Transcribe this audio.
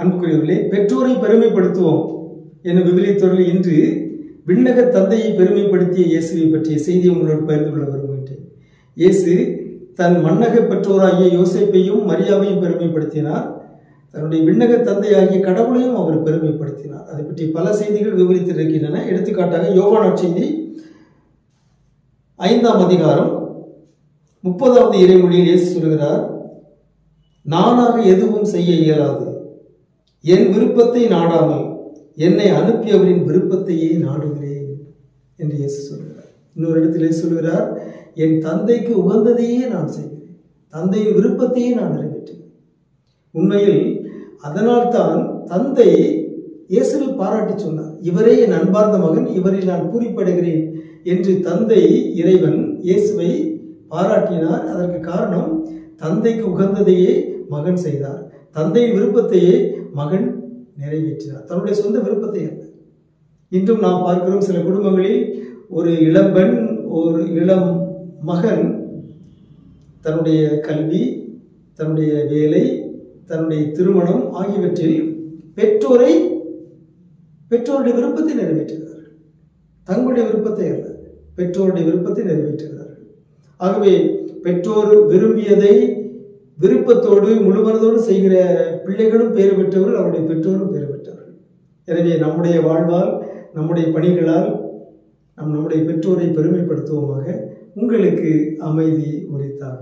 அன்புக்குரியவர்களே, பெற்றோரை பெருமைப்படுத்துவோம் என்னும் விவிலியத்தொடரில் இன்று விண்ணக தந்தையை பெருமைப்படுத்திய இயேசுவை பற்றிய செய்தியை உங்களோடு பகிர்ந்து கொள்ள விரும்புகின்றேன். இயேசு தன் மன்னக பெற்றோராகிய யோசேப்பையும் மரியாவையும் பெருமைப்படுத்தினார். தன்னுடைய விண்ணக தந்தையாகிய கடவுளையும் அவர் பெருமைப்படுத்தினார். அதை பற்றி பல செய்திகள் விவரித்திருக்கின்றன. எடுத்துக்காட்டாக யோவான் நற்செய்தி 5ஆம் அதிகாரம் 30வது இறைமொழியில் இயேசு சொல்கிறார், நானாக எதுவும் செய்ய இயலாது, என் விருப்பத்தை நாடாமல் என்னை அனுப்பியவரின் விருப்பத்தையே நாடுகிறேன் என்று இயேசு சொல்கிறார். இன்னொரு இடத்திலே சொல்கிறார், என் தந்தைக்கு உகந்ததையே நான் செய்கிறேன், தந்தையின் விருப்பத்தையே நான் நிறைவேற்றுகிறேன். உண்மையில் அதனால்தான் தந்தை இயேசுவை பாராட்டி சொன்னார், இவரே என் அன்பார்ந்த மகன், இவரில் நான் பூரிப்படைகிறேன் என்று தந்தை இறைவன் இயேசுவை பாராட்டினார். அதற்கு காரணம், தந்தைக்கு உகந்ததையே மகன் செய்தார், தந்தையின் விருப்பத்தையே மகன் நிறைவேற்றினார், தன்னுடைய சொந்த விருப்பத்தை அல்ல. இன்றும் நாம் பார்க்கிறோம், சில குடும்பங்களில் ஒரு இளம்பெண், ஒரு இளம் மகன் தன்னுடைய கல்வி, தன்னுடைய வேலை, தன்னுடைய திருமணம் ஆகியவற்றில் பெற்றோருடைய விருப்பத்தை நிறைவேற்றுகிறார்கள், தங்களுடைய விருப்பத்தை அல்ல, பெற்றோருடைய விருப்பத்தை நிறைவேற்றுகிறார்கள். ஆகவே பெற்றோர் விரும்பியதை விருப்பத்தோடு முழுமனதோடு செய்கிற பிள்ளைகளும் பேறு பெற்றவர்கள், அவருடைய பெற்றோரும் பேறு பெற்றவர்கள். எனவே நம்முடைய வாழ்வால், நம்முடைய பணிகளால் நம்முடைய பெற்றோரை பெருமைப்படுத்துவோமாக. உங்களுக்கு அமைதி உரித்தாக.